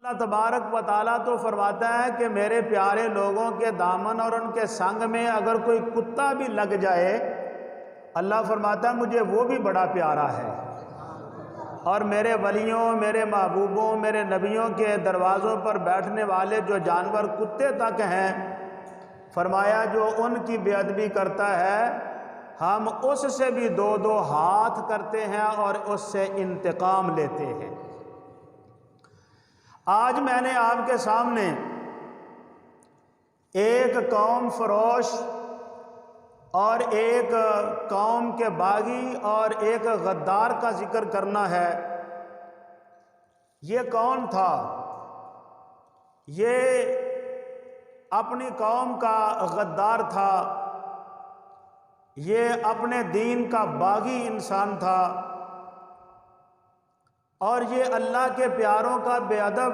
اللہ تبارک و تعالیٰ تو فرماتا ہے کہ میرے پیارے لوگوں کے دامن اور ان کے سنگ میں اگر کوئی کتا بھی لگ جائے، اللہ فرماتا ہے مجھے وہ بھی بڑا پیارا ہے۔ اور میرے ولیوں، میرے محبوبوں، میرے نبیوں کے دروازوں پر بیٹھنے والے جو جانور کتے تک ہیں، فرمایا جو ان کی بے ادبی کرتا ہے ہم اس سے بھی دو دو ہاتھ کرتے ہیں اور اس سے انتقام لیتے ہیں۔ آج میں نے آپ کے سامنے ایک قوم فروش اور ایک قوم کے باغی اور ایک غدار کا ذکر کرنا ہے۔ یہ کون تھا؟ یہ اپنی قوم کا غدار تھا، یہ اپنے دین کا باغی انسان تھا، اور یہ اللہ کے پیاروں کا بے ادب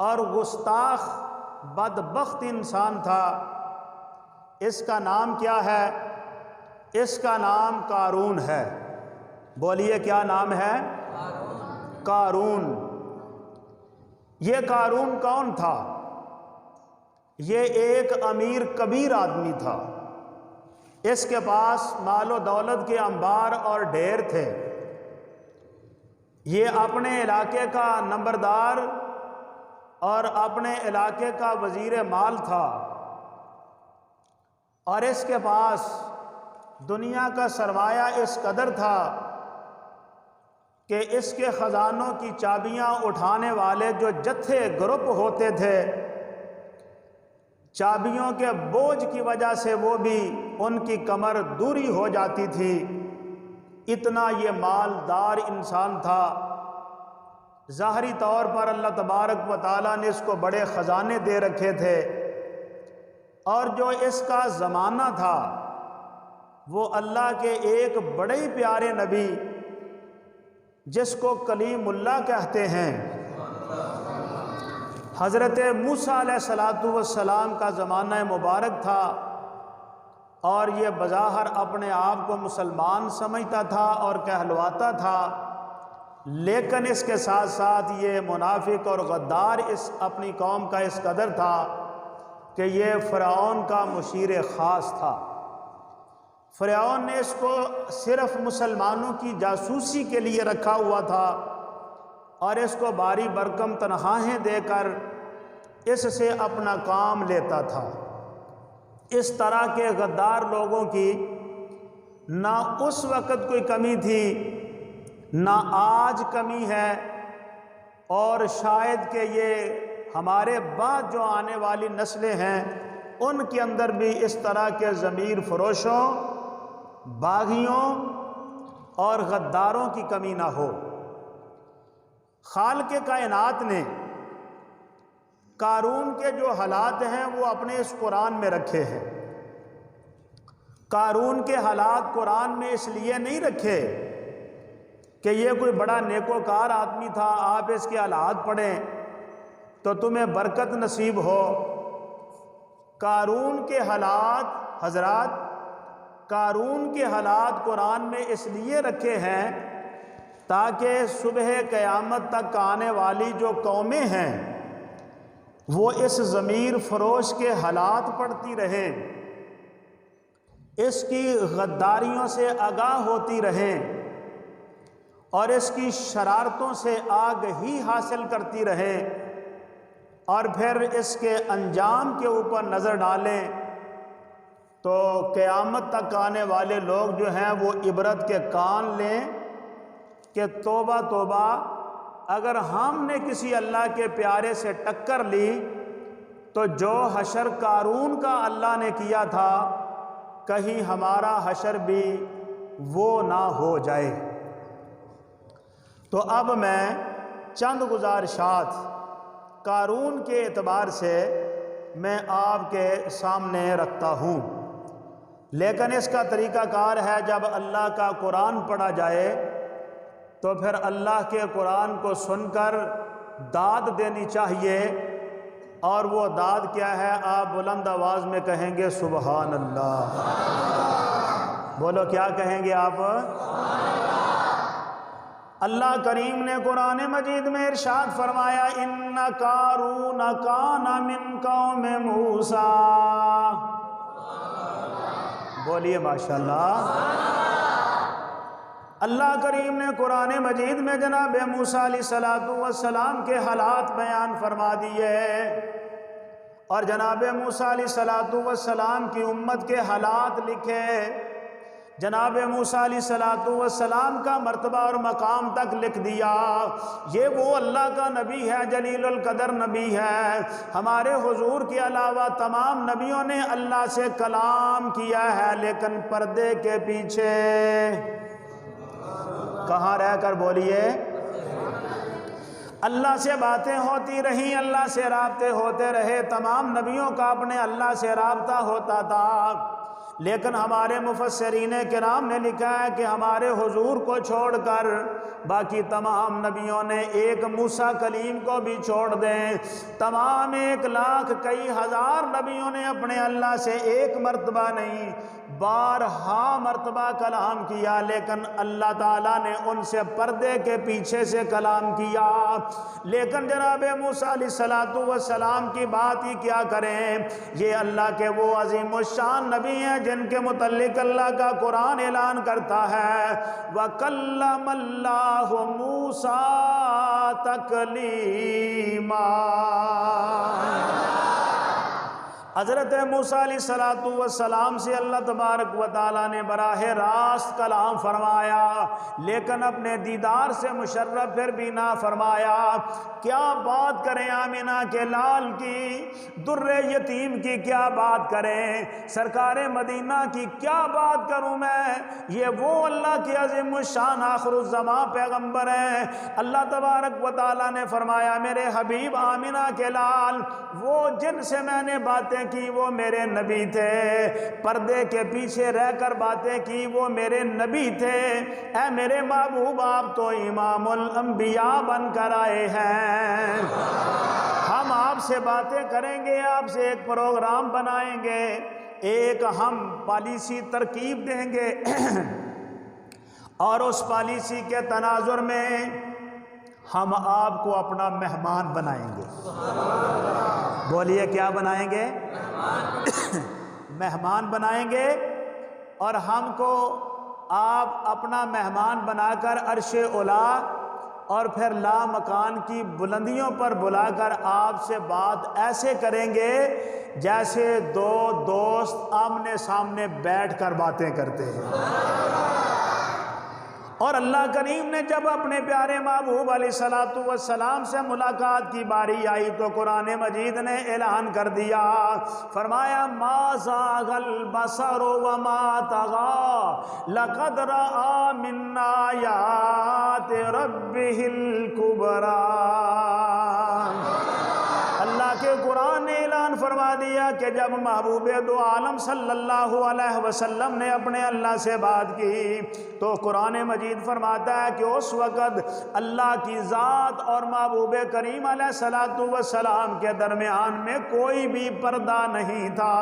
اور گستاخ بدبخت انسان تھا۔ اس کا نام کیا ہے؟ اس کا نام قارون ہے۔ بولیے کیا نام ہے؟ قارون۔ یہ قارون کون تھا؟ یہ ایک امیر کبیر آدمی تھا۔ اس کے پاس مال و دولت کے انبار اور ڈھیر تھے۔ یہ اپنے علاقے کا نمبردار اور اپنے علاقے کا وزیر مال تھا، اور اس کے پاس دنیا کا سرمایہ اس قدر تھا کہ اس کے خزانوں کی چابیاں اٹھانے والے جو جتھے گروپ ہوتے تھے، چابیوں کے بوجھ کی وجہ سے وہ بھی ان کی کمر دوری ہو جاتی تھی۔ اتنا یہ مالدار انسان تھا۔ ظاہری طور پر اللہ تبارک و تعالیٰ نے اس کو بڑے خزانے دے رکھے تھے، اور جو اس کا زمانہ تھا وہ اللہ کے ایک بڑے ہی پیارے نبی جس کو کلیم اللہ کہتے ہیں، حضرت موسیٰ علیہ السلام کا زمانہ مبارک تھا، اور یہ بظاہر اپنے آپ کو مسلمان سمجھتا تھا اور کہلواتا تھا، لیکن اس کے ساتھ ساتھ یہ منافق اور غدار اپنی قوم کا اس قدر تھا کہ یہ فرعون کا مشیر خاص تھا۔ فرعون نے اس کو صرف مسلمانوں کی جاسوسی کے لیے رکھا ہوا تھا، اور اس کو باری برکم تنخواہیں دے کر اس سے اپنا کام لیتا تھا۔ اس طرح کے غدار لوگوں کی نہ اس وقت کوئی کمی تھی، نہ آج کمی ہے، اور شاید کہ یہ ہمارے بعد جو آنے والی نسلیں ہیں ان کے اندر بھی اس طرح کے ضمیر فروشوں، باغیوں اور غداروں کی کمی نہ ہو۔ خالق کائنات نے قارون کے جو حالات ہیں وہ اپنے اس قرآن میں رکھے ہیں۔ قارون کے حالات قرآن میں اس لیے نہیں رکھے کہ یہ کوئی بڑا نیکوکار آدمی تھا، آپ اس کے حالات پڑھیں تو تمہیں برکت نصیب ہو۔ قارون کے حالات حضرات، قارون کے حالات قرآن میں اس لیے رکھے ہیں تاکہ صبح قیامت تک آنے والی جو قومیں ہیں وہ اس ضمیر فروش کے حالات پڑھتی رہیں، اس کی غداریوں سے آگاہ ہوتی رہیں، اور اس کی شرارتوں سے آگہی حاصل کرتی رہیں، اور پھر اس کے انجام کے اوپر نظر ڈالیں تو قیامت تک آنے والے لوگ جو ہیں وہ عبرت کے کان لیں کہ توبہ توبہ، اگر ہم نے کسی اللہ کے پیارے سے ٹکر لی تو جو حشر قارون کا اللہ نے کیا تھا کہیں ہمارا حشر بھی وہ نہ ہو جائے۔ تو اب میں چند گزارشات قارون کے اعتبار سے میں آپ کے سامنے رکھتا ہوں، لیکن اس کا طریقہ کار ہے جب اللہ کا قرآن پڑھا جائے تو پھر اللہ کے قرآن کو سن کر داد دینی چاہیے، اور وہ داد کیا ہے؟ آپ بلند آواز میں کہیں گے سبحان اللہ۔ بولو کیا کہیں گے آپ؟ اللہ کریم نے قرآن مجید میں ارشاد فرمایا ان قارون کان من قوم موسیٰ، بولیے ماشاءاللہ۔ اللہ کریم نے قرآن مجید میں جناب موسیٰ علیہ السلام کے حالات بیان فرما دیے اور جناب موسیٰ علیہ السلام کی امت کے حالات لکھے۔ جناب موسیٰ علیہ السلام کا مرتبہ اور مقام تک لکھ دیا۔ یہ وہ اللہ کا نبی ہے، جلیل القدر نبی ہے۔ ہمارے حضور کے علاوہ تمام نبیوں نے اللہ سے کلام کیا ہے، لیکن پردے کے پیچھے، کہاں رہ کر بولیے، اللہ سے باتیں ہوتی رہیں، اللہ سے رابطے ہوتے رہے، تمام نبیوں کا اپنے اللہ سے رابطہ ہوتا تھا۔ لیکن ہمارے مفسرین کرام نے لکھا ہے کہ ہمارے حضور کو چھوڑ کر باقی تمام نبیوں نے ایک موسیٰ کلیم کو بھی چھوڑ دیں، تمام 1,00,000 کئی ہزار نبیوں نے اپنے اللہ سے ایک مرتبہ نہیں بارہا مرتبہ کلام کیا، لیکن اللہ تعالیٰ نے ان سے پردے کے پیچھے سے کلام کیا۔ لیکن جناب موسیٰ علیہ السلام کی بات ہی کیا کریں، یہ اللہ کے وہ عظیم الشان نبی ہیں جن کے متعلق اللہ کا قرآن اعلان کرتا ہے وَكَلَّمَ اللَّهُ مُوسَىٰ تَكْلِيمًا۔ حضرت موسیٰ علیہ السلام سے اللہ تبارک و تعالیٰ نے براہ راست کلام فرمایا، لیکن اپنے دیدار سے مشرف پھر بھی نہ فرمایا۔ کیا بات کریں آمینہ کے لال کی، در یتیم کی کیا بات کریں، سرکار مدینہ کی کیا بات کروں میں، یہ وہ اللہ کی عظیم الشان آخر الزمان پیغمبر ہیں۔ اللہ تبارک و تعالیٰ نے فرمایا میرے حبیب آمینہ کے لال، وہ جن سے میں نے باتیں کی وہ میرے نبی تھے، پردے کے پیچھے رہ کر باتیں کی وہ میرے نبی تھے۔ اے میرے محبوب آپ تو امام الانبیاء بن کر آئے ہیں، ہم آپ سے باتیں کریں گے، آپ سے ایک پروگرام بنائیں گے، ایک ہم پالیسی ترکیب دیں گے اور اس پالیسی کے تناظر میں ہم آپ کو اپنا مہمان بنائیں گے۔ بولیے کیا بنائیں گے؟ مہمان بنائیں گے، اور ہم کو آپ اپنا مہمان بنا کر عرش اولا اور پھر لا مکان کی بلندیوں پر بلا کر آپ سے بات ایسے کریں گے جیسے دو دوست آمنے سامنے بیٹھ کر باتیں کرتے ہیں۔ اور اللہ کریم نے جب اپنے پیارے محبوب علیہ السلام سے ملاقات کی باری آئی تو قرآن مجید نے اعلان کر دیا، فرمایا ما زاغ البصر وما طغى لقد رأى من آیات ربہ الکبریٰ۔ اللہ کے قرآن نے اعلان فرما دیا کہ جب محبوب دو عالم صلی اللہ علیہ وسلم نے اپنے اللہ سے بات کی تو قرآن مجید فرماتا ہے کہ اس وقت اللہ کی ذات اور محبوب کریم علیہ السلام کے درمیان میں کوئی بھی پردہ نہیں تھا۔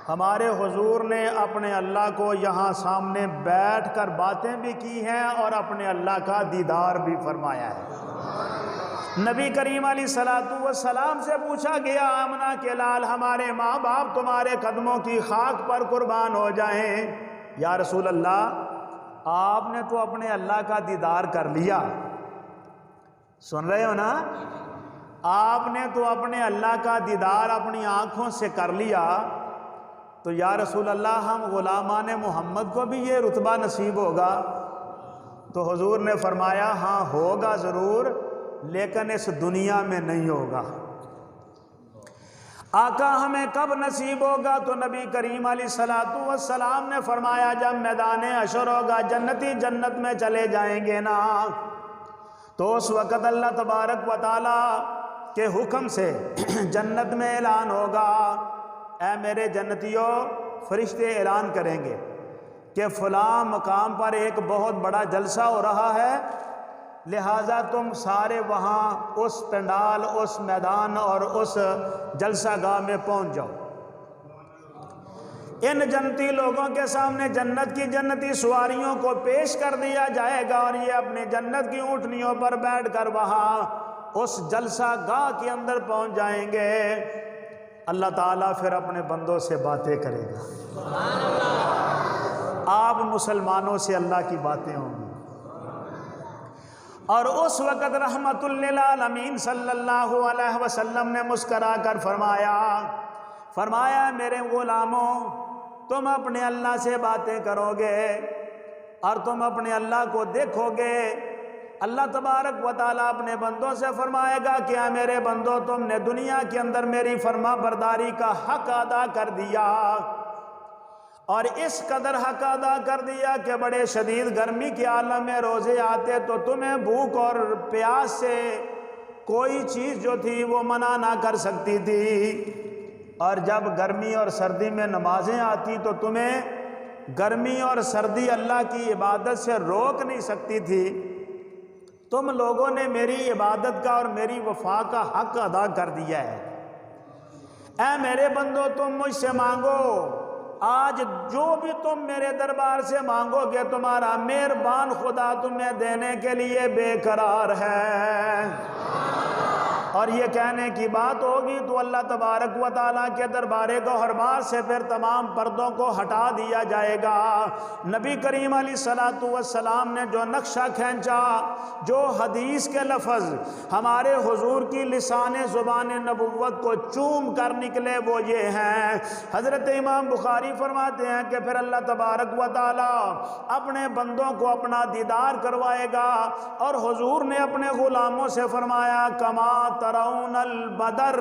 ہمارے حضور نے اپنے اللہ کو یہاں سامنے بیٹھ کر باتیں بھی کی ہیں اور اپنے اللہ کا دیدار بھی فرمایا ہے۔ نبی کریم علیہ السلام سے پوچھا گیا آمنہ کے لال ہمارے ماں باپ تمہارے قدموں کی خاک پر قربان ہو جائیں، یا رسول اللہ آپ نے تو اپنے اللہ کا دیدار کر لیا، سن رہے ہو نا، آپ نے تو اپنے اللہ کا دیدار اپنی آنکھوں سے کر لیا، تو یا رسول اللہ ہم غلامان محمد کو بھی یہ رتبہ نصیب ہوگا؟ تو حضور نے فرمایا ہاں ہوگا ضرور، لیکن اس دنیا میں نہیں ہوگا۔ آقا ہمیں کب نصیب ہوگا؟ تو نبی کریم علیہ السلام نے فرمایا جب میدان حشر ہوگا، جنتی جنت میں چلے جائیں گے نا، تو اس وقت اللہ تبارک و تعالیٰ کے حکم سے جنت میں اعلان ہوگا، اے میرے جنتیوں، فرشتے اعلان کریں گے کہ فلاں مقام پر ایک بہت بڑا جلسہ ہو رہا ہے، لہٰذا تم سارے وہاں اس پنڈال، اس میدان اور اس جلسہ گاہ میں پہنچ جاؤ۔ ان جنتی لوگوں کے سامنے جنت کی جنتی سواریوں کو پیش کر دیا جائے گا اور یہ اپنے جنت کی اونٹنیوں پر بیٹھ کر وہاں اس جلسہ گاہ کے اندر پہنچ جائیں گے۔ اللہ تعالیٰ پھر اپنے بندوں سے باتیں کرے گا، آپ مسلمانوں سے اللہ کی باتیں ہوں گی، اور اس وقت رحمت للعالمین صلی اللہ علیہ وسلم نے مسکرا کر فرمایا میرے غلاموں، تم اپنے اللہ سے باتیں کرو گے اور تم اپنے اللہ کو دیکھو گے۔ اللہ تبارک و تعالیٰ اپنے بندوں سے فرمائے گا کیا میرے بندو تم نے دنیا کے اندر میری فرما برداری کا حق ادا کر دیا، اور اس قدر حق ادا کر دیا کہ بڑے شدید گرمی کے عالم میں روزے آتے تو تمہیں بھوک اور پیاس سے کوئی چیز جو تھی وہ منع نہ کر سکتی تھی، اور جب گرمی اور سردی میں نمازیں آتی تو تمہیں گرمی اور سردی اللہ کی عبادت سے روک نہیں سکتی تھی۔ تم لوگوں نے میری عبادت کا اور میری وفا کا حق ادا کر دیا ہے۔ اے میرے بندو تم مجھ سے مانگو، آج جو بھی تم میرے دربار سے مانگو گے تمہارا مہربان خدا تمہیں دینے کے لیے بے قرار ہے۔ اور یہ کہنے کی بات ہوگی تو اللہ تبارک و تعالیٰ کے دربار گوہربار سے پھر تمام پردوں کو ہٹا دیا جائے گا۔ نبی کریم علیہ الصلوۃ والسلام نے جو نقشہ کھینچا، جو حدیث کے لفظ ہمارے حضور کی لسان زبان نبوت کو چوم کر نکلے وہ یہ ہیں۔ حضرت امام بخاری فرماتے ہیں کہ پھر اللہ تبارک و تعالیٰ اپنے بندوں کو اپنا دیدار کروائے گا، اور حضور نے اپنے غلاموں سے فرمایا کما ترون البدر،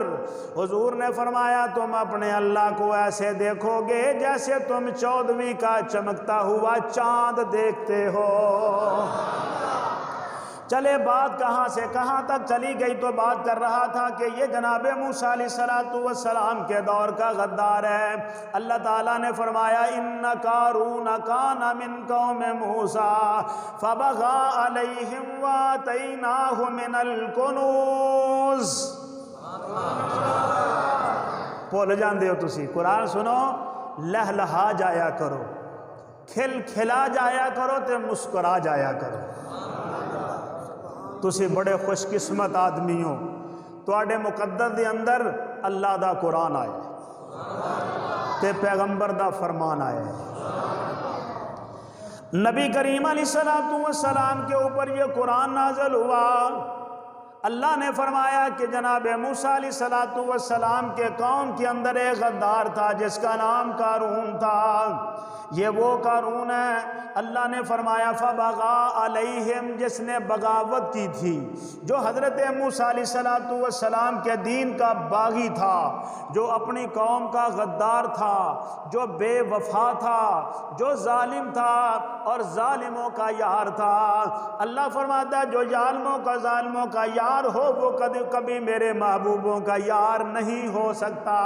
حضور نے فرمایا تم اپنے اللہ کو ایسے دیکھو گے جیسے تم 14ویں کا چمکتا ہوا چاند دیکھتے ہو۔ چلے بات کہاں سے کہاں تک چلی گئی، تو بات کر رہا تھا کہ یہ جناب موسیٰ علیہ السلام کے دور کا غدار ہے۔ اللہ تعالیٰ نے فرمایا ان قارون کان من قوم موسیٰ فبغى علیہم وآتیناہ من الکنوز۔ بھول جاندے ہو تسی، قرآن سنو لہلہا جایا کرو، کھل کھلا جایا کرو تے مسکرا جایا کرو۔ تسی بڑے خوش قسمت آدمی ہو، تواڈے مقدر دے اندر اللہ دا قرآن آئے تے پیغمبر دا فرمان آئے۔ نبی کریم علیہ السلام کے اوپر یہ قرآن نازل ہوا۔ اللہ نے فرمایا کہ جناب موسیٰ علیہ السلام کے قوم کے اندر ایک غدار تھا جس کا نام قارون تھا۔ یہ وہ قارون ہے، اللہ نے فرمایا فبغى علیہم، جس نے بغاوت کی تھی، جو حضرت موسیٰ علیہ السلام کے دین کا باغی تھا، جو اپنی قوم کا غدار تھا، جو بے وفا تھا، جو ظالم تھا اور ظالموں کا یار تھا۔ اللہ فرماتا ہے جو ظالموں کا یار ہو وہ کبھی میرے محبوبوں کا یار نہیں ہو سکتا۔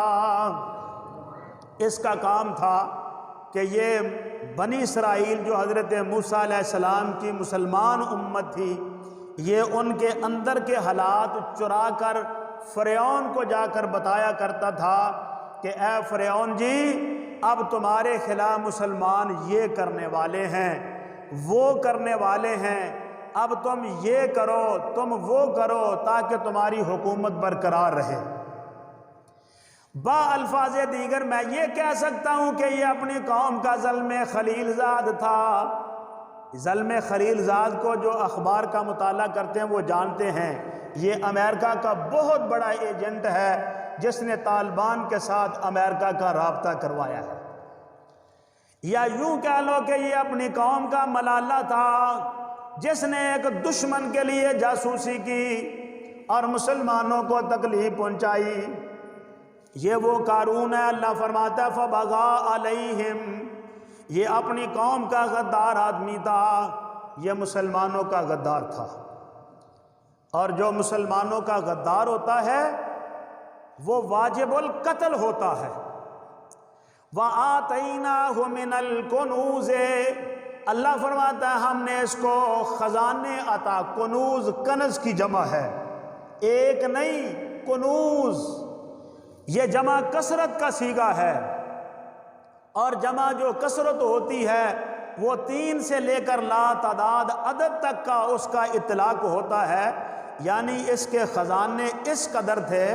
اس کا کام تھا کہ یہ بنی اسرائیل جو حضرت موسیٰ علیہ السلام کی مسلمان امت تھی، یہ ان کے اندر کے حالات چرا کر فرعون کو جا کر بتایا کرتا تھا کہ اے فرعون جی اب تمہارے خلاف مسلمان یہ کرنے والے ہیں، وہ کرنے والے ہیں، اب تم یہ کرو تم وہ کرو تاکہ تمہاری حکومت برقرار رہے۔ با الفاظ دیگر میں یہ کہہ سکتا ہوں کہ یہ اپنی قوم کا ظلم خلیل زاد تھا۔ ظلم خلیل زاد کو جو اخبار کا مطالعہ کرتے ہیں وہ جانتے ہیں، یہ امریکہ کا بہت بڑا ایجنٹ ہے جس نے طالبان کے ساتھ امریکہ کا رابطہ کروایا ہے، یا یوں کہہ لو کہ یہ اپنی قوم کا ملالہ تھا جس نے ایک دشمن کے لیے جاسوسی کی اور مسلمانوں کو تکلیف پہنچائی۔ یہ وہ قارون ہے، اللہ فرماتا ہے فبغى علیہم، یہ اپنی قوم کا غدار آدمی تھا، یہ مسلمانوں کا غدار تھا، اور جو مسلمانوں کا غدار ہوتا ہے وہ واجب القتل ہوتا ہے۔ وَآتَيْنَاهُ مِنَ الْكُنُوزِ، اللہ فرماتا ہے ہم نے اس کو خزانے عطا، کنوز کنز کی جمع ہے، ایک نہیں کنوز، یہ جمع کثرت کا صیغہ ہے۔ اور جمع جو کثرت ہوتی ہے وہ 3 سے لے کر لا تعداد عدد تک کا اس کا اطلاق ہوتا ہے، یعنی اس کے خزانے اس قدر تھے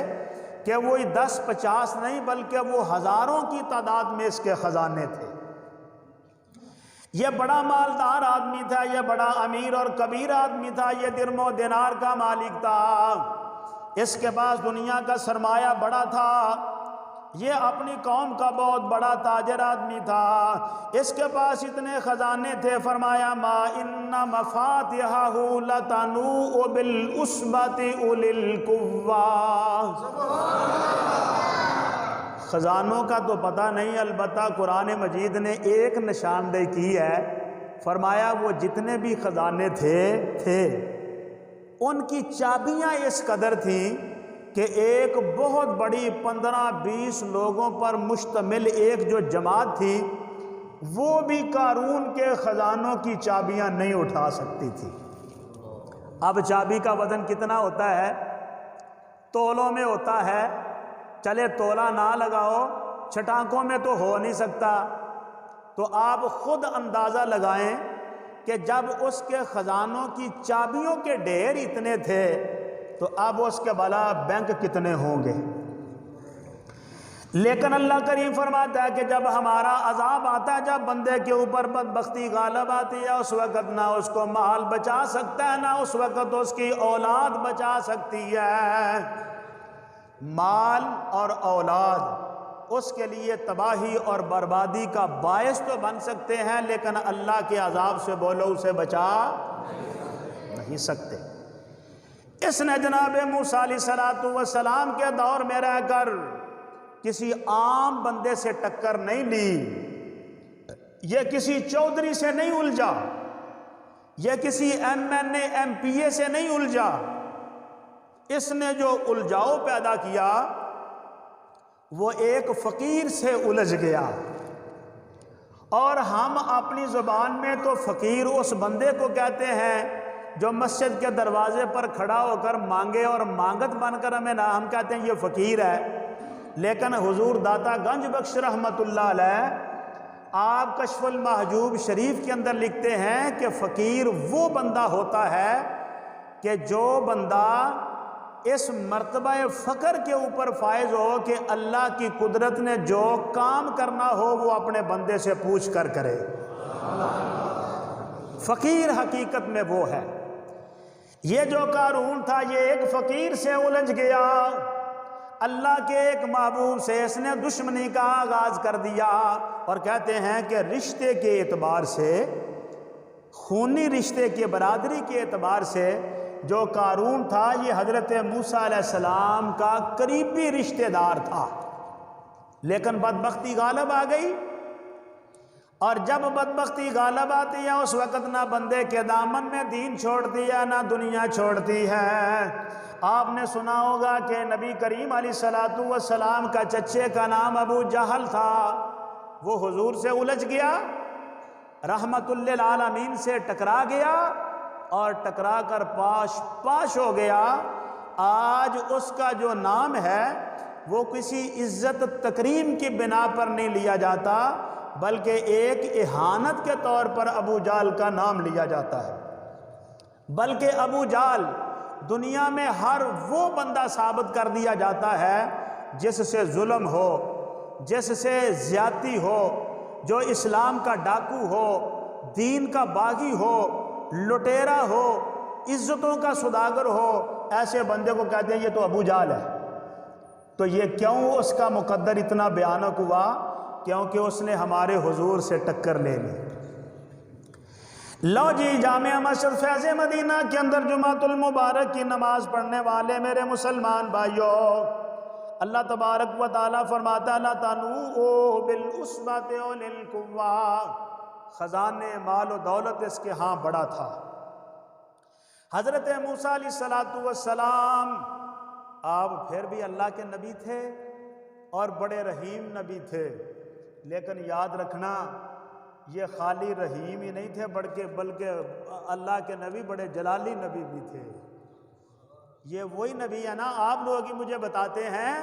کہ وہی 10-50 نہیں بلکہ وہ ہزاروں کی تعداد میں اس کے خزانے تھے۔ یہ بڑا مالدار آدمی تھا، یہ بڑا امیر اور کبیر آدمی تھا، یہ درم و دینار کا مالک تھا، اس کے پاس دنیا کا سرمایہ بڑا تھا، یہ اپنی قوم کا بہت بڑا تاجر آدمی تھا، اس کے پاس اتنے خزانے تھے۔ فرمایا ما ان مفاتحہ لتنوء بالعصبۃ اولي القوہ۔ خزانوں کا تو پتہ نہیں، البتہ قرآن مجید نے ایک نشاندہی کی ہے، فرمایا وہ جتنے بھی خزانے تھے ان کی چابیاں اس قدر تھیں کہ ایک بہت بڑی 15-20 لوگوں پر مشتمل ایک جو جماعت تھی وہ بھی قارون کے خزانوں کی چابیاں نہیں اٹھا سکتی تھی۔ اب چابی کا وزن کتنا ہوتا ہے؟ تولوں میں ہوتا ہے، چلے تولہ نہ لگاؤ، چھٹانکوں میں تو ہو نہیں سکتا، تو آپ خود اندازہ لگائیں کہ جب اس کے خزانوں کی چابیوں کے ڈھیر اتنے تھے تو اب اس کے بلا بینک کتنے ہوں گے۔ لیکن اللہ کریم فرماتا ہے کہ جب ہمارا عذاب آتا ہے، جب بندے کے اوپر بدبختی غالب آتی ہے، اس وقت نہ اس کو مال بچا سکتا ہے، نہ اس وقت اس کی اولاد بچا سکتی ہے۔ مال اور اولاد اس کے لیے تباہی اور بربادی کا باعث تو بن سکتے ہیں، لیکن اللہ کے عذاب سے بولو اسے بچا نہیں سکتے۔ اس نے جناب موسیٰ علیہ السلام کے دور میں رہ کر کسی عام بندے سے ٹکر نہیں لی، یہ کسی چودھری سے نہیں الجھا، یہ کسی MNA MPA سے نہیں الجھا، اس نے جو الجھاؤ پیدا کیا وہ ایک فقیر سے الجھ گیا۔ اور ہم اپنی زبان میں تو فقیر اس بندے کو کہتے ہیں جو مسجد کے دروازے پر کھڑا ہو کر مانگے اور مانگت بن کر ہمیں نہ، ہم کہتے ہیں یہ فقیر ہے، لیکن حضور داتا گنج بخش رحمت اللہ علیہ آپ کشف المحجوب شریف کے اندر لکھتے ہیں کہ فقیر وہ بندہ ہوتا ہے کہ جو بندہ اس مرتبہ فقر کے اوپر فائز ہو کہ اللہ کی قدرت نے جو کام کرنا ہو وہ اپنے بندے سے پوچھ کر کرے۔ فقیر حقیقت میں وہ ہے۔ یہ جو قارون تھا یہ ایک فقیر سے الجھ گیا، اللہ کے ایک محبوب سے اس نے دشمنی کا آغاز کر دیا، اور کہتے ہیں کہ رشتے کے اعتبار سے، خونی رشتے کے، برادری کے اعتبار سے جو قارون تھا یہ حضرت موسیٰ علیہ السلام کا قریبی رشتہ دار تھا، لیکن بدبختی غالب آ گئی، اور جب بدبختی غالب آتی ہے اس وقت نہ بندے کے دامن میں دین چھوڑتی ہے نہ دنیا چھوڑتی ہے۔ آپ نے سنا ہوگا کہ نبی کریم علیہ السلام کا چچے کا نام ابو جہل تھا، وہ حضور سے الجھ گیا، رحمت للعالمین سے ٹکرا گیا، اور ٹکرا کر پاش ہو گیا۔ آج اس کا جو نام ہے وہ کسی عزت تکریم کی بنا پر نہیں لیا جاتا، بلکہ ایک اہانت کے طور پر ابو جہل کا نام لیا جاتا ہے۔ بلکہ ابو جہل دنیا میں ہر وہ بندہ ثابت کر دیا جاتا ہے جس سے ظلم ہو، جس سے زیادتی ہو، جو اسلام کا ڈاکو ہو، دین کا باغی ہو، لٹیرا ہو، عزتوں کا سوداگر ہو، ایسے بندے کو کہتے ہیں یہ تو ابو جہل ہے۔ تو یہ کیوں اس کا مقدر اتنا بھیانک ہوا؟ کیونکہ اس نے ہمارے حضور سے ٹکر لے لی۔ لو جی، جامعہ مسجد فیض مدینہ کے اندر جمعۃ المبارک کی نماز پڑھنے والے میرے مسلمان بھائیوں، اللہ تبارک و تعالیٰ فرماتا ہے لَتَنُوءُ بِالْعُصْبَةِ أُولِي الْقُوَّةِ، خزانے مال و دولت اس کے ہاں بڑا تھا۔ حضرت موسیٰ علیہ السلام آپ پھر بھی اللہ کے نبی تھے اور بڑے رحیم نبی تھے، لیکن یاد رکھنا یہ خالی رحیم ہی نہیں تھے بلکہ اللہ کے نبی بڑے جلالی نبی بھی تھے۔ یہ وہی نبی ہے نا، آپ لوگ ہی مجھے بتاتے ہیں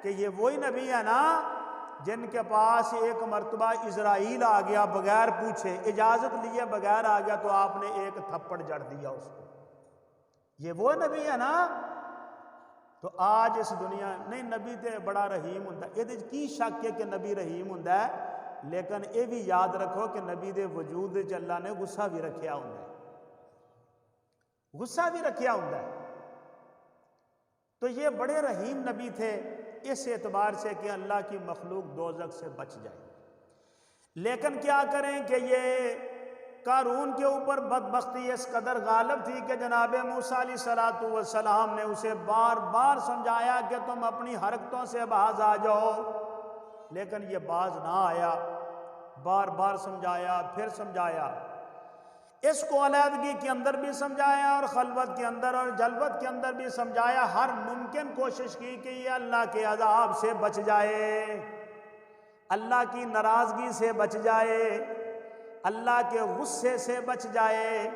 کہ یہ وہی نبی ہے نا جن کے پاس ایک مرتبہ اسرائیل آ گیا بغیر پوچھے، اجازت لیے بغیر آ گیا تو آپ نے ایک تھپڑ جڑ دیا اس کو، یہ وہ نبی ہے نا؟ تو آج اس دنیا نہیں نبی تے بڑا رحیم ہوندا، یہ کی شک ہے کہ نبی رحیم ہوندا ہے، لیکن یہ بھی یاد رکھو کہ نبی دے وجود وچ اللہ نے غصہ بھی رکھیا ہوندا ہے، غصہ بھی رکھیا ہوندا ہے۔ تو یہ بڑے رحیم نبی تھے اس اعتبار سے کہ اللہ کی مخلوق دوزخ سے بچ جائے، لیکن کیا کریں کہ یہ قارون کے اوپر بدبختی اس قدر غالب تھی کہ جناب موسیٰ علیہ السلام نے اسے بار بار سمجھایا کہ تم اپنی حرکتوں سے باز آ جاؤ، لیکن یہ باز نہ آیا، بار بار سمجھایا، پھر سمجھایا، اس کو علیحدگی کے اندر بھی سمجھایا اور خلوت کے اندر اور جلوت کے اندر بھی سمجھایا، ہر ممکن کوشش کی کہ یہ اللہ کے عذاب سے بچ جائے، اللہ کی ناراضگی سے بچ جائے، اللہ کے غصے سے بچ جائے،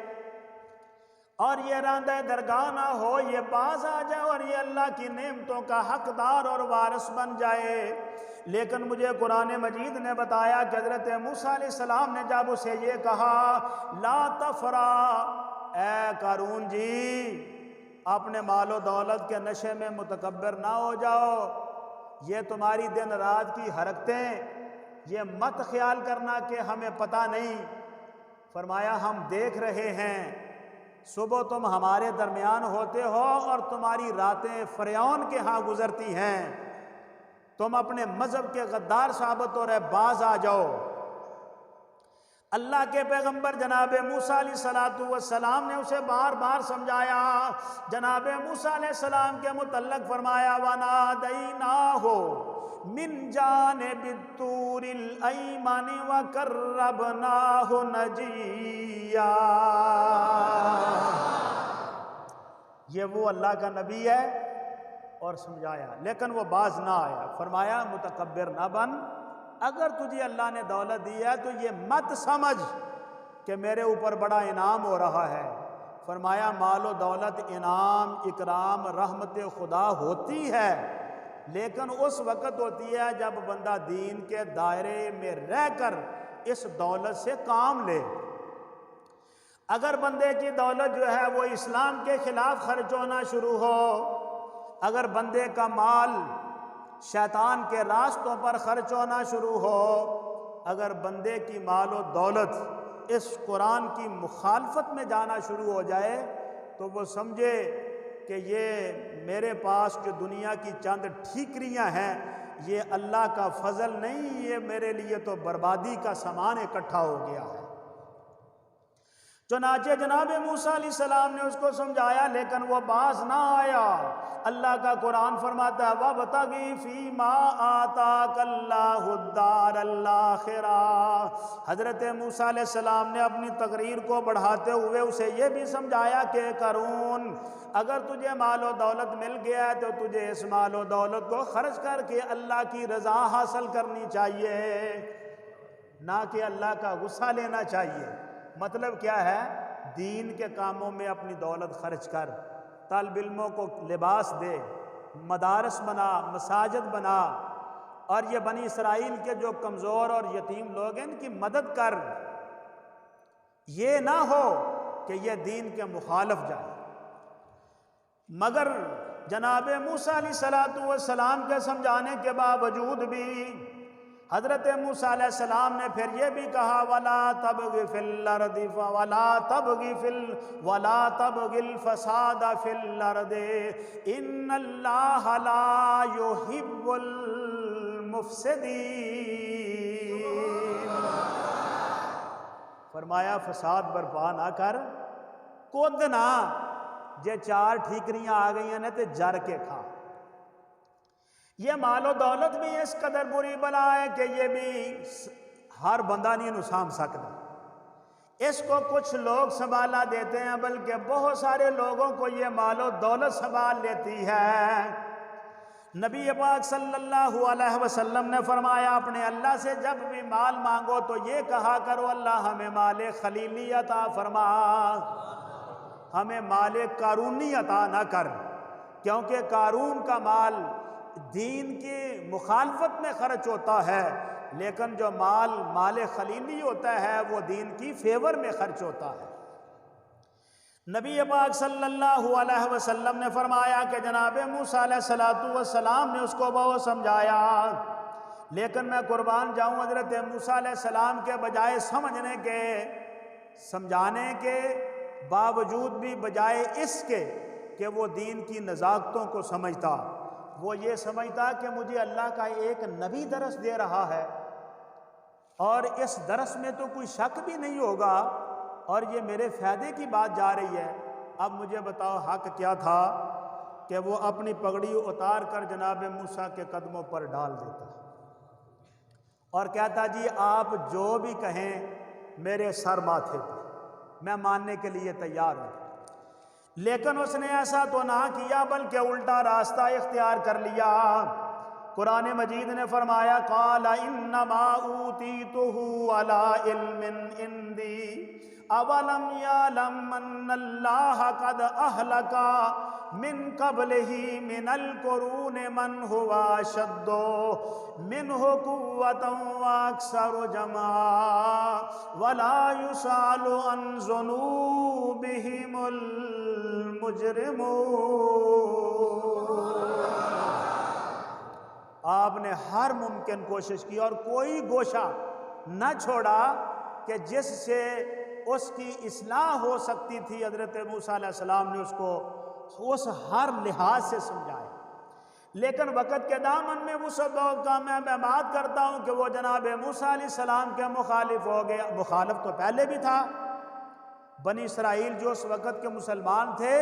اور یہ راندہ درگاہ نہ ہو، یہ باز آ جائے اور یہ اللہ کی نعمتوں کا حقدار اور وارث بن جائے۔ لیکن مجھے قرآن مجید نے بتایا کہ حضرت موسیٰ علیہ السلام نے جب اسے یہ کہا لا تفرح، اے قارون جی اپنے مال و دولت کے نشے میں متکبر نہ ہو جاؤ، یہ تمہاری دن رات کی حرکتیں، یہ مت خیال کرنا کہ ہمیں پتہ نہیں، فرمایا ہم دیکھ رہے ہیں، صبح تم ہمارے درمیان ہوتے ہو اور تمہاری راتیں فرعون کے ہاں گزرتی ہیں، تم اپنے مذہب کے غدار ثابت ہو رہے، باز آ جاؤ۔ اللہ کے پیغمبر جناب موسیٰ علیہ السلام نے اسے بار بار سمجھایا، جناب موسیٰ علیہ السلام کے متعلق فرمایا وَنَادَيْنَاهُ مِنْ جَانِبِ الطُّورِ الْأَيْمَنِ وَقَرَّبْنَاهُ نَجِيًّا، یہ وہ اللہ کا نبی ہے اور سمجھایا، لیکن وہ باز نہ آیا، فرمایا متکبر نہ بن، اگر تجھے اللہ نے دولت دی ہے تو یہ مت سمجھ کہ میرے اوپر بڑا انعام ہو رہا ہے، فرمایا مال و دولت انعام اکرام رحمت خدا ہوتی ہے، لیکن اس وقت ہوتی ہے جب بندہ دین کے دائرے میں رہ کر اس دولت سے کام لے۔ اگر بندے کی دولت جو ہے وہ اسلام کے خلاف خرچ ہونا شروع ہو، اگر بندے کا مال شیطان کے راستوں پر خرچ ہونا شروع ہو، اگر بندے کی مال و دولت اس قرآن کی مخالفت میں جانا شروع ہو جائے تو وہ سمجھے کہ یہ میرے پاس جو دنیا کی چند ٹھیکریاں ہیں یہ اللہ کا فضل نہیں، یہ میرے لیے تو بربادی کا سامان اکٹھا ہو گیا ہے۔ چنانچہ جناب موسیٰ علیہ السلام نے اس کو سمجھایا لیکن وہ باز نہ آیا۔ اللہ کا قرآن فرماتا ہے وَابْتَغِ فِي مَا آتَاكَ اللَّهُ الدَّارَ الْآخِرَةَ، حضرت موسیٰ علیہ السلام نے اپنی تقریر کو بڑھاتے ہوئے اسے یہ بھی سمجھایا کہ قارون اگر تجھے مال و دولت مل گیا ہے تو تجھے اس مال و دولت کو خرچ کر کے اللہ کی رضا حاصل کرنی چاہیے، نہ کہ اللہ کا غصہ لینا چاہیے۔ مطلب کیا ہے؟ دین کے کاموں میں اپنی دولت خرچ کر، طالب علموں کو لباس دے، مدارس بنا، مساجد بنا، اور یہ بنی اسرائیل کے جو کمزور اور یتیم لوگ ہیں ان کی مدد کر، یہ نہ ہو کہ یہ دین کے مخالف جائے۔ مگر جناب موسیٰ علیہ السلام کے سمجھانے کے باوجود بھی حضرت موسیٰ علیہ السلام نے پھر یہ بھی کہا وَلَا تَبْغِ فِي الْأَرْضِ وَلَا تَبْغِ الْفَسَادَ فِي الْأَرْضِ إِنَّ اللَّهَ لَا يُحِبُّ الْمُفْسِدِينَ، فرمایا فساد برپا نہ کر، کود نہ، جے چار ٹھیکریاں آ گئی ہیں تے جر کے کھا۔ یہ مال و دولت بھی اس قدر بری بلا ہے کہ یہ بھی ہر بندہ نہیں انہوں سام سکتا، اس کو کچھ لوگ سنبھالا دیتے ہیں بلکہ بہت سارے لوگوں کو یہ مال و دولت سنبھال لیتی ہے۔ نبی پاک صلی اللہ علیہ وسلم نے فرمایا اپنے اللہ سے جب بھی مال مانگو تو یہ کہا کرو اللہ ہمیں مال خلیلی عطا فرما، ہمیں مال قارونی عطا نہ کر، کیونکہ قارون کا مال دین کی مخالفت میں خرچ ہوتا ہے، لیکن جو مال خلیلی ہوتا ہے وہ دین کی فیور میں خرچ ہوتا ہے۔ نبی پاک صلی اللہ علیہ وسلم نے فرمایا کہ جناب موسیٰ علیہ السلام نے اس کو بہت سمجھایا، لیکن میں قربان جاؤں حضرت موسیٰ علیہ السلام کے بجائے سمجھانے کے باوجود بھی بجائے اس کے کہ وہ دین کی نزاکتوں کو سمجھتا، وہ یہ سمجھتا کہ مجھے اللہ کا ایک نبی درس دے رہا ہے اور اس درس میں تو کوئی شک بھی نہیں ہوگا اور یہ میرے فائدے کی بات جا رہی ہے۔ اب مجھے بتاؤ حق کیا تھا کہ وہ اپنی پگڑی اتار کر جناب موسیٰ کے قدموں پر ڈال دیتا اور کہتا جی آپ جو بھی کہیں میرے سر ماتھے پہ، میں ماننے کے لیے تیار ہوں۔ لیکن اس نے ایسا تو نہ کیا بلکہ الٹا راستہ اختیار کر لیا۔ قرآن مجید نے فرمایا قال انما اوتیتہ علی علم عندی اولم یعلم ان اللہ قد اہلک من قبلہ من القرون من هو اشد منہ قوۃ واکثر جمعا ولا یسأل عن ذنوبہم المجرمون۔ آپ نے ہر ممکن کوشش کی اور کوئی گوشہ نہ چھوڑا کہ جس سے اس کی اصلاح ہو سکتی تھی۔ حضرت موسیٰ علیہ السلام نے اس کو اس ہر لحاظ سے سمجھایا، لیکن وقت کے دامن میں اس دور کا میں بات کرتا ہوں کہ وہ جناب موسیٰ علیہ السلام کے مخالف ہو گیا۔ مخالف تو پہلے بھی تھا، بنی اسرائیل جو اس وقت کے مسلمان تھے،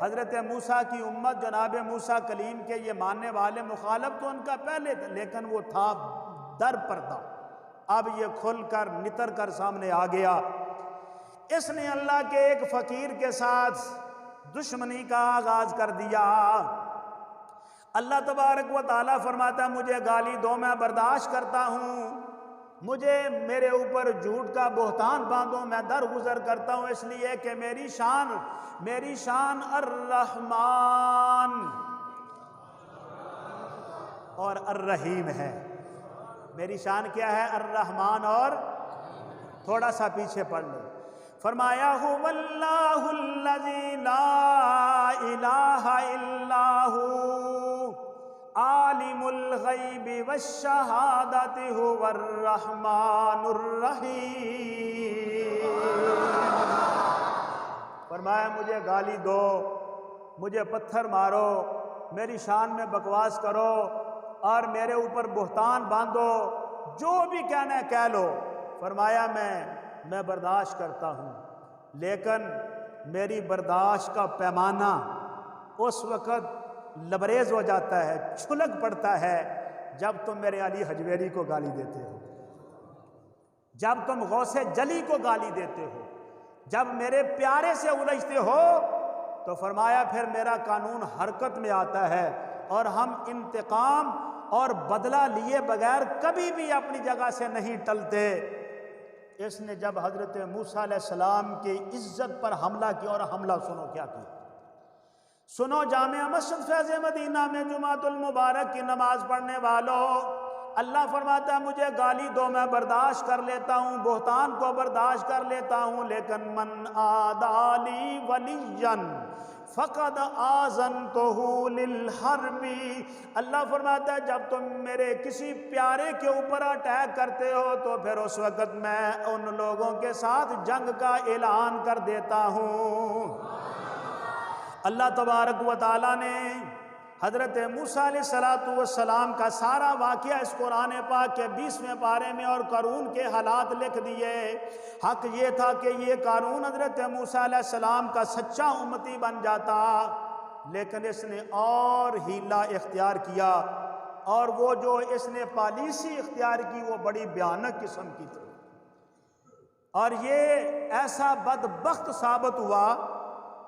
حضرت موسیٰ کی امت جناب موسیٰ کلیم کے یہ ماننے والے مخالف تو ان کا پہلے تھے، لیکن وہ تھا در پردہ، اب یہ کھل کر نتر کر سامنے آ گیا۔ اس نے اللہ کے ایک فقیر کے ساتھ دشمنی کا آغاز کر دیا۔ اللہ تبارک و تعالیٰ فرماتا ہے مجھے گالی دو میں برداشت کرتا ہوں، مجھے میرے اوپر جھوٹ کا بہتان باندھو میں درگزر کرتا ہوں، اس لیے کہ میری شان الرحمن اور الرحیم ہے۔ میری شان کیا ہے؟ الرحمن اور تھوڑا سا پیچھے پڑھ لیں، فرمایا هو اللہ الذی لا الہ الا هو عالم الغیب والشہادۃ هو الرحمن الرحیم۔ فرمایا مجھے گالی دو، مجھے پتھر مارو، میری شان میں بکواس کرو اور میرے اوپر بہتان باندھو، جو بھی کہنا ہے کہہ لو، فرمایا میں برداشت کرتا ہوں، لیکن میری برداشت کا پیمانہ اس وقت لبریز ہو جاتا ہے، چھلک پڑتا ہے جب تم میرے علی حجویری کو گالی دیتے ہو، جب تم غوث جلی کو گالی دیتے ہو، جب میرے پیارے سے الجھتے ہو، تو فرمایا پھر میرا قانون حرکت میں آتا ہے اور ہم انتقام اور بدلہ لیے بغیر کبھی بھی اپنی جگہ سے نہیں ٹلتے۔ اس نے جب حضرت موسیٰ علیہ السلام کی عزت پر حملہ کیا، اور حملہ سنو کیا کیا، سنو جامع مسجد فیض مدینہ میں جمعۃ المبارک کی نماز پڑھنے والوں، اللہ فرماتا ہے مجھے گالی دو میں برداشت کر لیتا ہوں، بہتان کو برداشت کر لیتا ہوں، لیکن من آدالی ولیًا فقد آذنتہ للحرب، اللہ فرماتا ہے جب تم میرے کسی پیارے کے اوپر اٹیک کرتے ہو تو پھر اس وقت میں ان لوگوں کے ساتھ جنگ کا اعلان کر دیتا ہوں۔ اللہ تبارک و تعالیٰ نے حضرت موسیٰ علیہ السلام کا سارا واقعہ اس قرآن پاک کے 20ویں پارے میں اور قارون کے حالات لکھ دیے۔ حق یہ تھا کہ یہ قارون حضرت موسیٰ علیہ السلام کا سچا امتی بن جاتا، لیکن اس نے اور ہیلہ اختیار کیا، اور وہ جو اس نے پالیسی اختیار کی وہ بڑی بھیانک قسم کی تھی، اور یہ ایسا بدبخت ثابت ہوا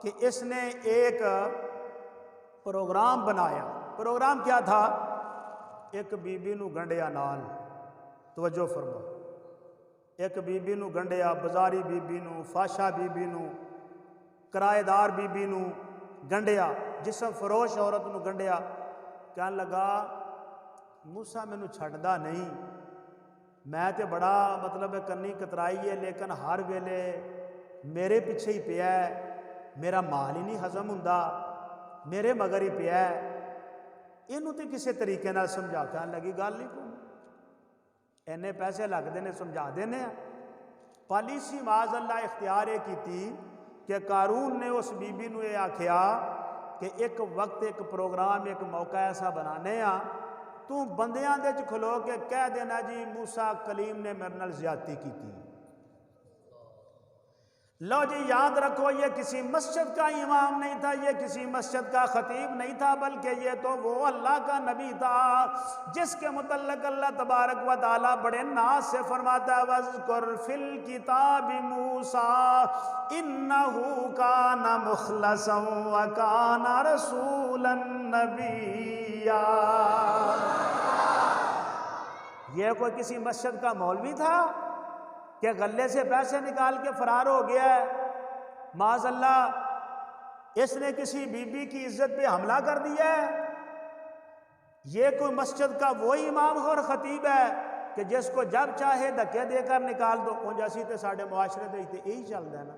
کہ اس نے ایک پروگرام بنایا۔ پروگرام کیا تھا؟ ایک بی بی نو گنڈیا نال، توجہ فرما، ایک بی بی نو گنڈیا، بازاری بی بی نو، فاشا بی بی نو، کرایہ دار بی بی نو گنڈیا، جسم فروش عورت نو گنڈیا، کہنے لگا موسیٰ مینوں چھڈدا نہیں، میں تے بڑا مطلب کنی کترائی ہے لیکن ہر ویلے میرے پیچھے ہی پیا ہے، میرا مال ہی نہیں ہضم ہوندا، میرے مگر ہی پیا ہے، اینوں تے کسے طریقے نال سمجھا۔ کہنے لگی گل نہیں کوئی، اینے پیسے لگتے ہیں سمجھا دینے ہیں۔ پالیسی معاذ اللہ اختیار یہ کیتی کہ قارون نے اس بی بی نو یہ آکھیا کہ ایک وقت ایک پروگرام ایک موقع ایسا بنانے ہاں، تو بندیاں دے چ کھلو کے کہہ دینا جی موسیٰ کلیم نے میرے نال زیادتی کی تھی۔ لو جی یاد رکھو یہ کسی مسجد کا امام نہیں تھا، یہ کسی مسجد کا خطیب نہیں تھا، بلکہ یہ تو وہ اللہ کا نبی تھا جس کے متعلق اللہ تبارک و تعالیٰ بڑے ناز سے فرماتا ہے وَاذْكُرْ فِي الْكِتَابِ مُوسَىٰ إِنَّهُ كَانَ مُخْلَصًا وَكَانَ رَسُولًا نَبِيًّا۔ یہ کوئی کسی مسجد کا مولوی تھا کہ غلے سے پیسے نکال کے فرار ہو گیا ہے؟ معاذ اللہ اس نے کسی بی بی کی عزت پہ حملہ کر دیا ہے؟ یہ کوئی مسجد کا وہ امام اور خطیب ہے کہ جس کو جب چاہے دھکے دے کر نکال دو؟ اونج اسی تے ساڈے معاشرے دے تے یہی چلدا ہے نا،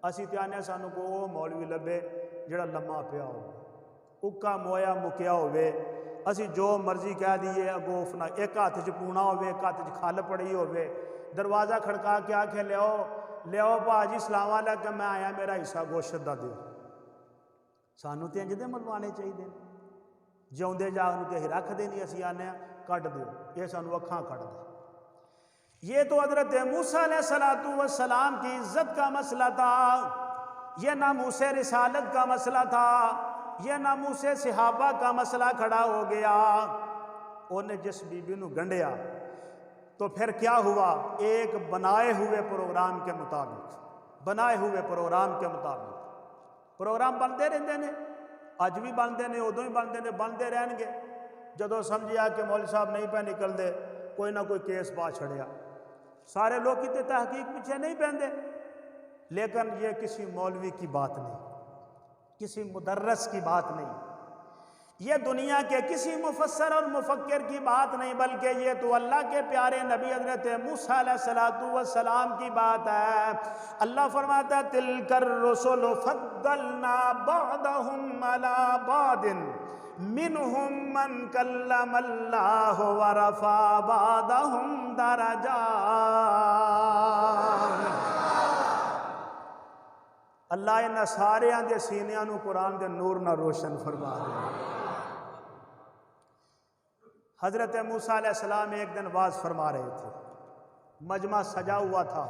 اسی تے آنے سانو کو وہ مولوی لبے جڑا لمحہ پیا ہو، اکا مویا مکیا ہوئے، اسی جو مرضی کہہ دیے اگوف نہ، ایک ہاتھ چ پونا ہوئے ایک ہاتھ چ کھل پڑی ہوئے، دروازہ کھڑکا کے آکھے لیاؤ بھاجی سلام علیکم میں آیا میرا حصہ گوشت دا دیو۔ سانو تے انج دے ملوانے چاہیے، جیوندے جا انہوں تے رکھ دینی، اسی آنے کٹ دیو، یہ سانو اکھاں کٹ دے۔ یہ تو حضرت موسیٰ علیہ السلام کی عزت کا مسئلہ تھا، یہ ناموس رسالت کا مسئلہ تھا، یہ ناموس صحابہ کا مسئلہ کھڑا ہو گیا۔ انہیں جس بی بی نو گنڈیا تو پھر کیا ہوا؟ ایک بنائے ہوئے پروگرام کے مطابق پروگرام بنتے رہتے ہیں، اج بھی بنتے ہیں، ادو ہی بنتے ہیں، بنتے رہن گے۔ جدو سمجھیا کہ مولوی صاحب نہیں پہ نکلتے، کوئی نہ کوئی کیس پا چھڑیا، سارے لوگ کتے تحقیق پیچھے نہیں پہنتے، لیکن یہ کسی مولوی کی بات نہیں، کسی مدرس کی بات نہیں، یہ دنیا کے کسی مفسر اور مفکر کی بات نہیں، بلکہ یہ تو اللہ کے پیارے نبی حضرت موسیٰ علیہ السلام کی بات ہے۔ اللہ فرماتا ہے تِلْكَ الرُّسُلُ فَضَّلْنَا بَعْضَهُمْ عَلَىٰ بَعْضٍ مِّنْهُمْ مَنْ كَلَّمَ اللَّهُ وَرَفَعَ بَعْضَهُمْ دَرَجَاتٍ۔ اللہ ان ساریاں دے سینیاں نو قرآن دے نور نہ روشن فرما رہے ہیں۔ حضرت موسیٰ علیہ السلام ایک دن واز فرما رہے تھے، مجمع سجا ہوا تھا،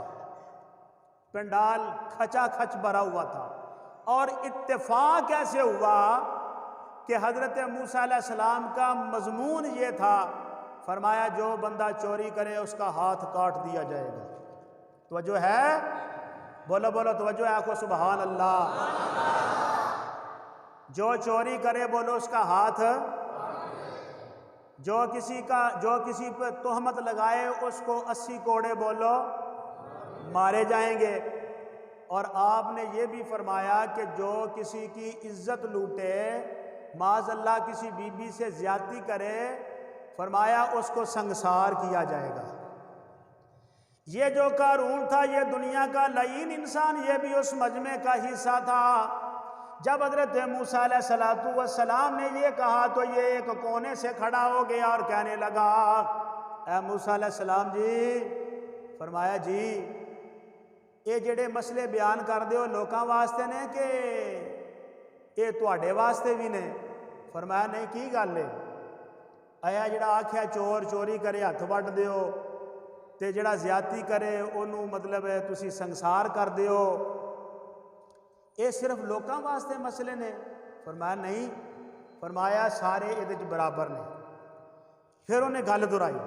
پنڈال کھچا کھچ بھرا ہوا تھا، اور اتفاق ایسے ہوا کہ حضرت موسیٰ علیہ السلام کا مضمون یہ تھا، فرمایا جو بندہ چوری کرے اس کا ہاتھ کاٹ دیا جائے گا۔ توجہ ہے؟ بولو بولو توجہ ہے، آخو سبحان اللہ۔ جو چوری کرے بولو اس کا ہاتھ، جو کسی پہ تہمت لگائے اس کو 80 کوڑے بولو مارے جائیں گے۔ اور آپ نے یہ بھی فرمایا کہ جو کسی کی عزت لوٹے، معاذ اللہ کسی بی بی سے زیادتی کرے، فرمایا اس کو سنگسار کیا جائے گا۔ یہ جو قارون تھا یہ دنیا کا لعین انسان، یہ بھی اس مجمع کا حصہ تھا۔ جب حضرت موسیٰ علیہ السلام نے یہ کہا تو یہ ایک کونے سے کھڑا ہو گیا اور کہنے لگا اے موسیٰ علیہ السلام جی، فرمایا جی یہ جڑے مسئلے بیان کر دیو لوکاں واسطے نے کہ یہ تواڈے واسطے بھی نے؟ فرمایا نہیں، کی گل ہے؟ آیا جڑا آکھیا چور چوری کرے ہاتھ وڈ دیو تے جڑا زیادتی کرے انہوں مطلب ہے تسی سنگسار کر دیو، یہ صرف لوکاں واسطے مسئلے نے؟ فرمایا نہیں، فرمایا سارے یہ برابر نے۔ پھر انہیں گل دہرائی،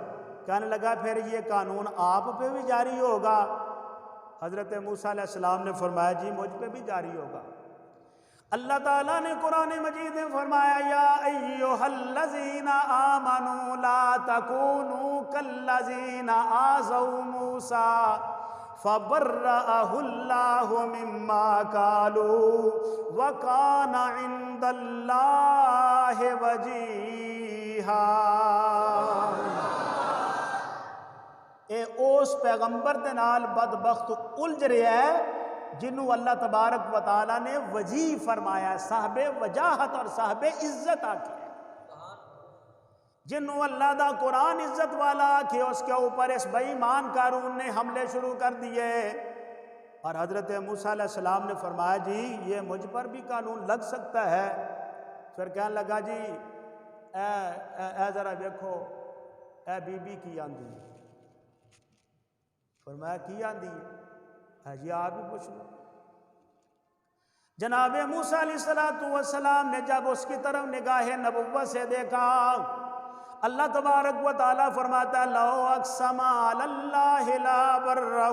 کہنے لگا پھر یہ قانون آپ پہ بھی جاری ہوگا؟ حضرت موسیٰ علیہ السلام نے فرمایا جی مجھ پہ بھی جاری ہوگا۔ اللہ تعالیٰ نے قرآن مجید میں فرمایا یا ایھا الذین آمنوا لا تکونوا کالذین آذوا موسیٰ فبرأہ اللہ مما قالوا وکان عند اللہ وجیہا۔ اے اس پیغمبر دے نال بدبخت الجھ رہا ہے جنہوں اللہ تبارک و تعالیٰ نے وجیح فرمایا ہے، صاحب وجاہت اور صاحب عزت آکھے، جنہوں اللہ دا قرآن عزت والا آکھے، اس کے اوپر اس بے ایمان قارون نے حملے شروع کر دیے۔ اور حضرت موسیٰ علیہ السلام نے فرمایا جی یہ مجھ پر بھی قانون لگ سکتا ہے۔ پھر کہنے لگا جی اے ذرا دیکھو اے بی بی کی آندھی، فرمایا کی آندھی ہے جی آپ ہی پوچھ لو۔ جناب موسیٰ علیہ السلام نے جب اس کی طرف نگاہ نبوت سے دیکھا، اللہ تبارک و تعالیٰ فرماتا ہے لو اقسم علی اللہ لا برہ۔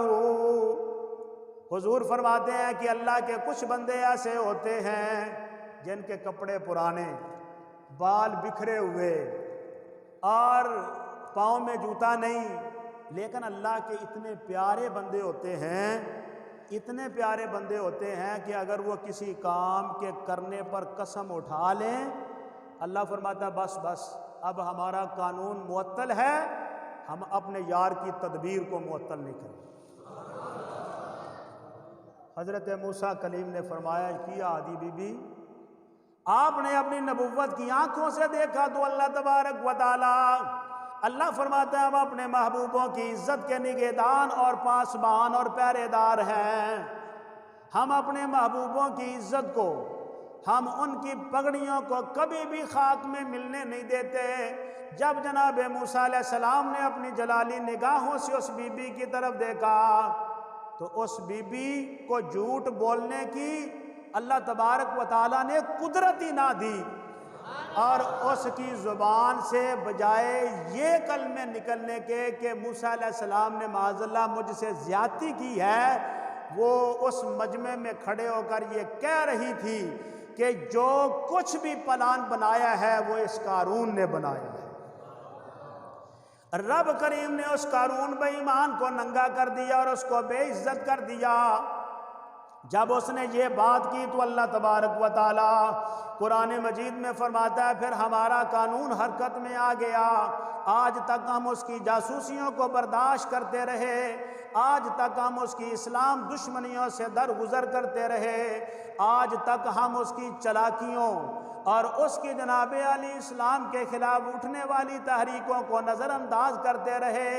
حضور فرماتے ہیں کہ اللہ کے کچھ بندے ایسے ہوتے ہیں جن کے کپڑے پرانے، بال بکھرے ہوئے اور پاؤں میں جوتا نہیں، لیکن اللہ کے اتنے پیارے بندے ہوتے ہیں، اتنے پیارے بندے ہوتے ہیں کہ اگر وہ کسی کام کے کرنے پر قسم اٹھا لیں، اللہ فرماتا ہے بس بس اب ہمارا قانون معطل ہے، ہم اپنے یار کی تدبیر کو معطل نہیں کریں۔ حضرت موسیٰ کلیم نے فرمایا کیا عادی بی بی، آپ نے اپنی نبوت کی آنکھوں سے دیکھا تو اللہ تبارک و تعالی، اللہ فرماتا ہے ہم اپنے محبوبوں کی عزت کے نگہدان اور پاسبان اور پہرے دار ہیں۔ ہم اپنے محبوبوں کی عزت کو، ہم ان کی پگڑیوں کو کبھی بھی خاک میں ملنے نہیں دیتے۔ جب جناب موسیٰ علیہ السلام نے اپنی جلالی نگاہوں سے اس بی بی کی طرف دیکھا تو اس بی بی کو جھوٹ بولنے کی اللہ تبارک و تعالیٰ نے قدرت ہی نہ دی، اور اس کی زبان سے بجائے یہ کلمے نکلنے کے کہ موسیٰ علیہ السلام نے معاذ اللہ مجھ سے زیادتی کی ہے، وہ اس مجمع میں کھڑے ہو کر یہ کہہ رہی تھی کہ جو کچھ بھی پلان بنایا ہے وہ اس قارون نے بنایا ہے۔ رب کریم نے اس قارون بے ایمان کو ننگا کر دیا اور اس کو بے عزت کر دیا۔ جب اس نے یہ بات کی تو اللہ تبارک و تعالی قرآن مجید میں فرماتا ہے پھر ہمارا قانون حرکت میں آ گیا۔ آج تک ہم اس کی جاسوسیوں کو برداشت کرتے رہے، آج تک ہم اس کی اسلام دشمنیوں سے درگزر کرتے رہے، آج تک ہم اس کی چلاکیوں اور اس کی جناب علی اسلام کے خلاف اٹھنے والی تحریکوں کو نظر انداز کرتے رہے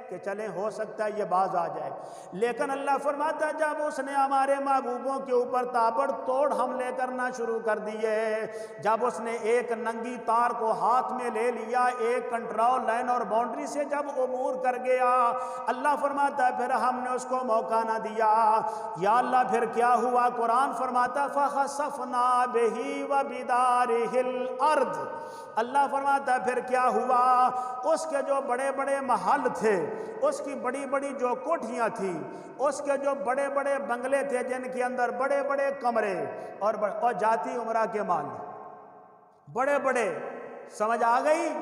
کہ چلیں ہو سکتا ہے یہ باز آ جائے، لیکن اللہ فرماتا ہے جب اس نے ہمارے محبوبوں کے اوپر تابڑ توڑ حملے کرنا شروع کر دیے، جب اس نے ایک ننگی تار کو ہاتھ میں لے لیا، ایک کنٹرول لائن اور باؤنڈری سے جب عبور کر گیا، اللہ فرماتا ہے پھر ہم نے اس کو موقع نہ دیا۔ یا اللہ پھر کیا ہوا؟ قرآن فرماتا ہے فَخَسَفْنَا بِهِ وَبِدَارِهِ الْأَرْضِ، اللہ فرماتا ہے پھر کیا ہوا؟ اس کے جو بڑے بڑے محل تھے، اس کی بڑی بڑی جو کوٹھیاں تھیں، اس کے جو بڑے بڑے بنگلے تھے جن کے اندر بڑے بڑے کمرے اور جاتی عمرہ کے مال بڑے بڑے، سمجھ آ گئی؟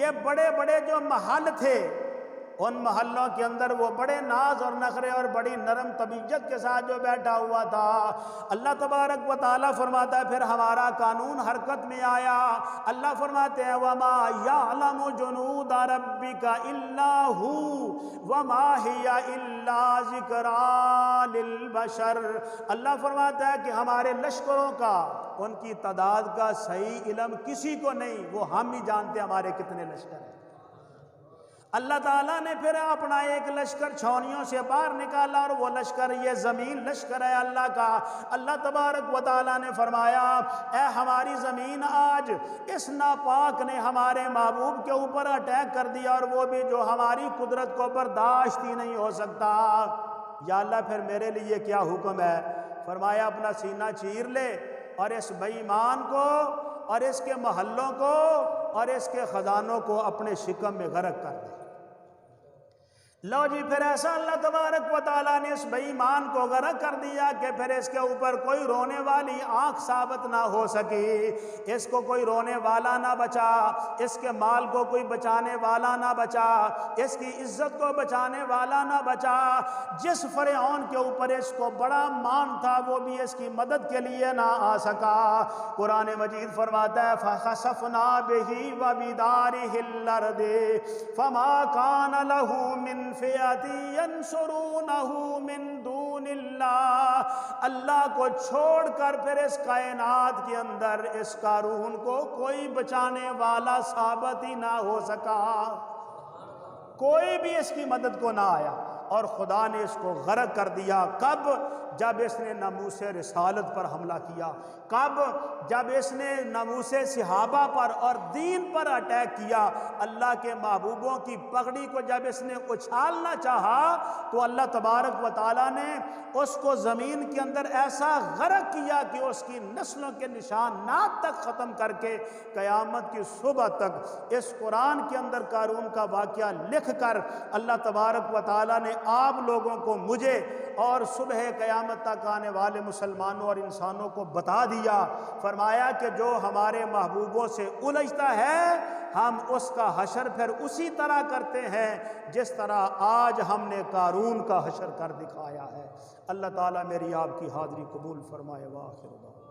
یہ بڑے بڑے جو محل تھے ان محلوں کے اندر وہ بڑے ناز اور نخرے اور بڑی نرم طبیعت کے ساتھ جو بیٹھا ہوا تھا، اللہ تبارک و تعالیٰ فرماتا ہے پھر ہمارا قانون حرکت میں آیا۔ اللہ فرماتے ہیں وَمَا يَعْلَمُ جُنُودَ رَبِّكَ إِلَّا هُوَ وَمَا هِيَ إِلَّا ذِكْرَىٰ لِلْبَشَرِ، اللہ فرماتا ہے کہ ہمارے لشکروں کا، ان کی تعداد کا صحیح علم کسی کو نہیں، وہ ہم ہی جانتے ہمارے کتنے لشکر ہیں۔ اللہ تعالیٰ نے پھر اپنا ایک لشکر چھاؤنیوں سے باہر نکالا اور وہ لشکر یہ زمین لشکر ہے اللہ کا۔ اللہ تبارک و تعالیٰ نے فرمایا اے ہماری زمین آج اس ناپاک نے ہمارے محبوب کے اوپر اٹیک کر دیا اور وہ بھی جو ہماری قدرت کو برداشت ہی نہیں ہو سکتا۔ یا اللہ پھر میرے لیے کیا حکم ہے؟ فرمایا اپنا سینہ چیر لے اور اس بے ایمان کو اور اس کے محلوں کو اور اس کے خزانوں کو اپنے شکم میں غرق کر دے۔ لو جی پھر ایسا اللہ تبارک و تعالیٰ نے اس بے ایمان کو غرق کر دیا کہ پھر اس کے اوپر کوئی رونے والی آنکھ ثابت نہ ہو سکی، اس کو کوئی رونے والا نہ بچا، اس کے مال کو کوئی بچانے والا نہ بچا، اس کی عزت کو بچانے والا نہ بچا۔ جس فرعون کے اوپر اس کو بڑا مان تھا وہ بھی اس کی مدد کے لیے نہ آ سکا۔ قرآن مجید فرماتا ہے فَخَسَفْنَا بِهِ وَبِدَارِهِ الْأَرْضِ فَمَا كَانَ لَهُ مِنْ فِئَةٍ يَنْصُرُونَهُ مِنْ دُونِ اللَّهِ، اللہ کو چھوڑ کر پھر اس کائنات کے اندر اس قارون کو کوئی بچانے والا ثابت ہی نہ ہو سکا، کوئی بھی اس کی مدد کو نہ آیا، اور خدا نے اس کو غرق کر دیا۔ کب؟ جب اس نے ناموس رسالت پر حملہ کیا، کب؟ جب اس نے ناموس صحابہ پر اور دین پر اٹیک کیا، اللہ کے محبوبوں کی پگڑی کو جب اس نے اچھالنا چاہا تو اللہ تبارک و تعالیٰ نے اس کو زمین کے اندر ایسا غرق کیا کہ اس کی نسلوں کے نشانات تک ختم کر کے قیامت کی صبح تک اس قرآن کے اندر قارون کا واقعہ لکھ کر اللہ تبارک و تعالیٰ نے آپ لوگوں کو، مجھے اور صبح قیامت تک آنے والے مسلمانوں اور انسانوں کو بتا دیا۔ فرمایا کہ جو ہمارے محبوبوں سے الجھتا ہے ہم اس کا حشر پھر اسی طرح کرتے ہیں جس طرح آج ہم نے قارون کا حشر کر دکھایا ہے۔ اللہ تعالیٰ میری آپ کی حاضری قبول فرمائے۔ وآخر دعوانا